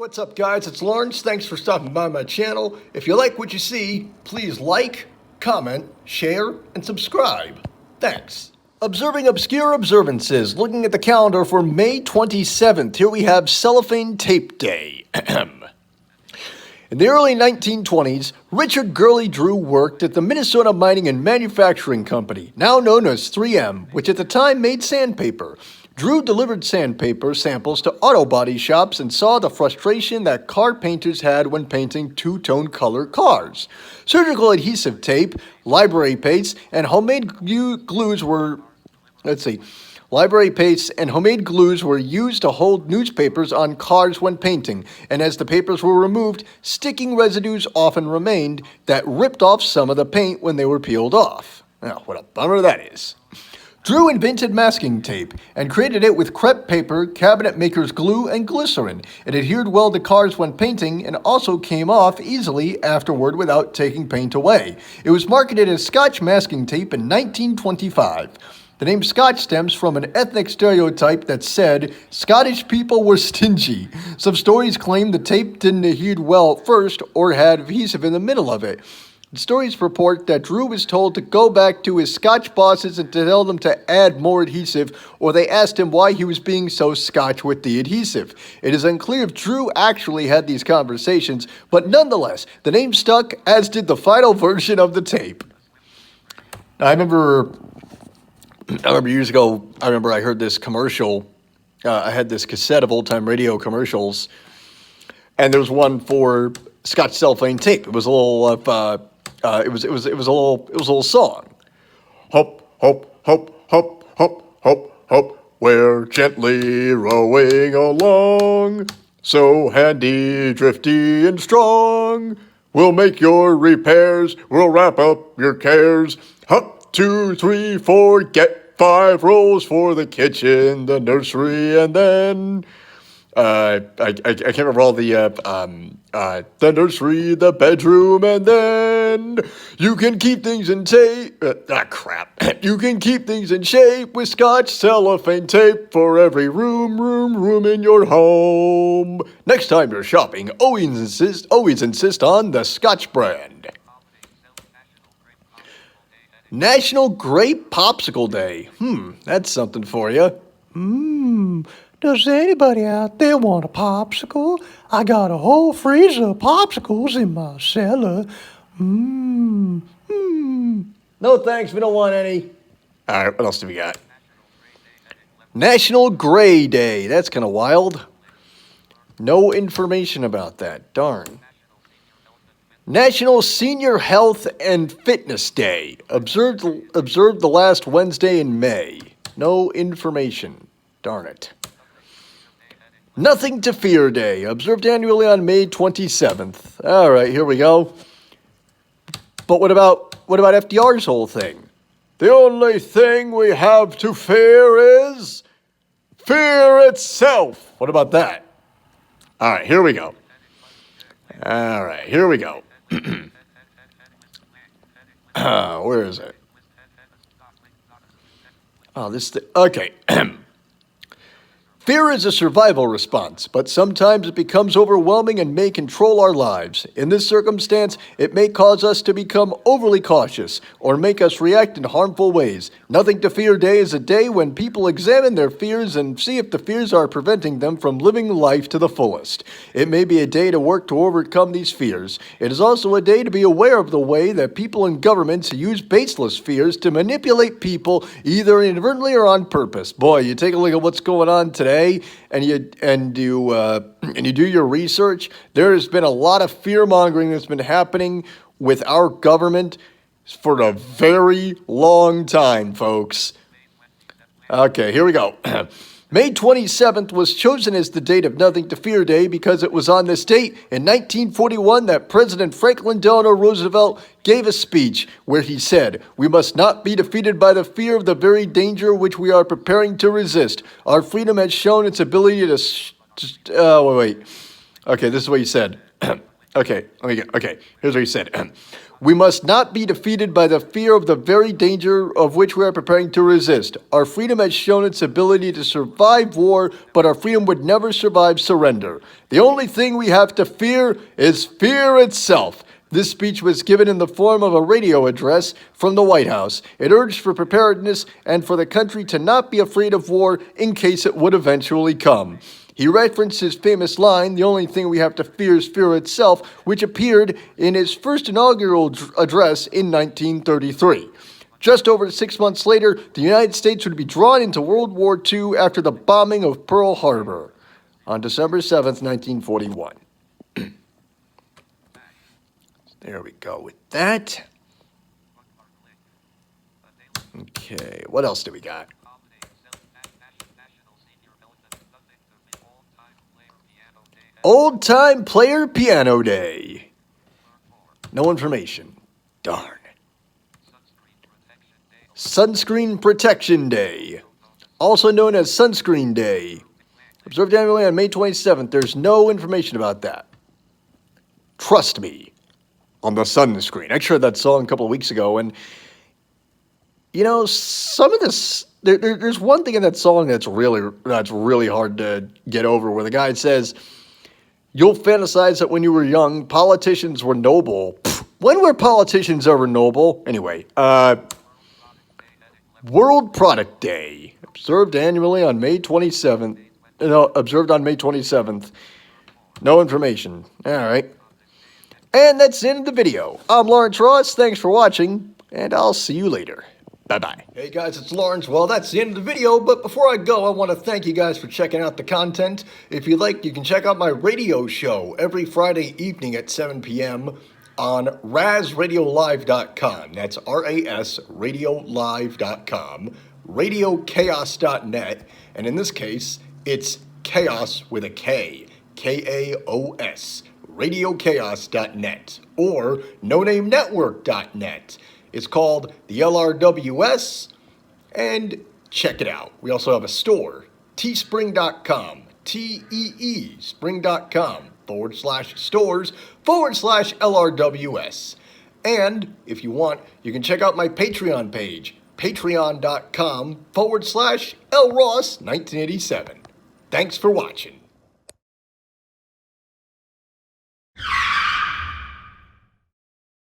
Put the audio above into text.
What's up, guys? It's Lawrence. Thanks for stopping by my channel. If you like what you see, please like, comment, share, and subscribe. Thanks. Observing obscure observances, looking at the calendar for May 27th. Here we have Cellophane Tape Day. In the early 1920s, Richard Gurley Drew worked at the Minnesota Mining and Manufacturing Company, now known as 3M, which at the time made sandpaper. Drew delivered sandpaper samples to auto body shops and saw the frustration that car painters had when painting two-tone color cars. Surgical adhesive tape, library paste, and homemade glues were used to hold newspapers on cars when painting, and as the papers were removed, sticking residues often remained that ripped off some of the paint when they were peeled off. Oh, what a bummer that is. Drew invented masking tape and created it with crepe paper, cabinet maker's glue, and glycerin. It adhered well to cars when painting and also came off easily afterward without taking paint away. It was marketed as Scotch masking tape in 1925. The name Scotch stems from an ethnic stereotype that said Scottish people were stingy. Some stories claim the tape didn't adhere well at first or had adhesive in the middle of it. Stories report that Drew was told to go back to his Scotch bosses and to tell them to add more adhesive, or they asked him why he was being so Scotch with the adhesive. It is unclear if Drew actually had these conversations, but nonetheless, the name stuck, as did the final version of the tape. I remember years ago, I heard this commercial. I had this cassette of old-time radio commercials, and there was one for Scotch cellophane tape. It was a little it was a little song. Hop, hop, hop, hop, hop, hop, hop. We're gently rowing along, so handy, drifty, and strong. We'll make your repairs, we'll wrap up your cares. Hop, 2, 3, 4, get 5 rolls for the kitchen, the nursery, and then I can't remember all the nursery, the bedroom, and then you can keep things in tape. You can keep things in shape with Scotch cellophane tape for every room in your home. Next time you're shopping, always insist on the Scotch brand. National Grape Popsicle Day. That's something for you. Does anybody out there want a popsicle? I got a whole freezer of popsicles in my cellar. No thanks, we don't want any. All right, what else do we got? National Gray Day. That's kind of wild. No information about that. Darn. National Senior Health and Fitness Day. Observed the last Wednesday in May. No information. Darn it. Nothing to Fear Day, observed annually on May 27th. All right, here we go. But what about FDR's whole thing? The only thing we have to fear is fear itself. What about that? All right, here we go. Where is it? Okay. Fear is a survival response, but sometimes it becomes overwhelming and may control our lives. In this circumstance, it may cause us to become overly cautious or make us react in harmful ways. Nothing to Fear Day is a day when people examine their fears and see if the fears are preventing them from living life to the fullest. It may be a day to work to overcome these fears. It is also a day to be aware of the way that people and governments use baseless fears to manipulate people either inadvertently or on purpose. Boy, you take a look at what's going on today. And you do your research, there has been a lot of fear-mongering that's been happening with our government for a very long time, folks. Okay, here we go. May 27th was chosen as the date of Nothing to Fear Day because it was on this date in 1941 that President Franklin Delano Roosevelt gave a speech where he said, "We must not be defeated by the fear of the very danger which we are preparing to resist. Our freedom has shown its ability to Okay, this is what he said. Okay, here's what he said. We must not be defeated by the fear of the very danger of which we are preparing to resist. Our freedom has shown its ability to survive war, but our freedom would never survive surrender. The only thing we have to fear is fear itself. This speech was given in the form of a radio address from the White House. It urged for preparedness and for the country to not be afraid of war in case it would eventually come. He referenced his famous line, "The only thing we have to fear is fear itself," which appeared in his first inaugural address in 1933. Just over 6 months later, the United States would be drawn into World War II after the bombing of Pearl Harbor on December 7th, 1941. There we go with that. Okay, what else do we got? Old Time Player Piano Day. No information. Darn. Sunscreen Protection Day. Also known as Sunscreen Day. Observed annually on May 27th. There's no information about that. Trust me on the sunscreen. I heard that song a couple of weeks ago, and you know, some of this, there's one thing in that song that's really hard to get over, where the guy says, "You'll fantasize that when you were young, politicians were noble." Pfft, when were politicians ever noble? Anyway, World Product Day, observed annually on May 27th. No, observed on May 27th. No information. All right. And that's the end of the video. I'm Lawrence Ross. Thanks for watching, and I'll see you later. Bye-bye. Hey guys, it's Lawrence. Well, that's the end of the video, but before I go, I want to thank you guys for checking out the content. If you like, you can check out my radio show every Friday evening at 7 p.m. on rasradiolive.com. That's R-A-S radiolive.com, radiochaos.net, and in this case, it's chaos with a K, K-A-O-S, radiochaos.net, or nonamenetwork.net. It's called the LRWS, and check it out. We also have a store, teespring.com, T-E-E, spring.com/stores/LRWS. And if you want, you can check out my Patreon page, patreon.com/LRoss1987. Thanks for watching.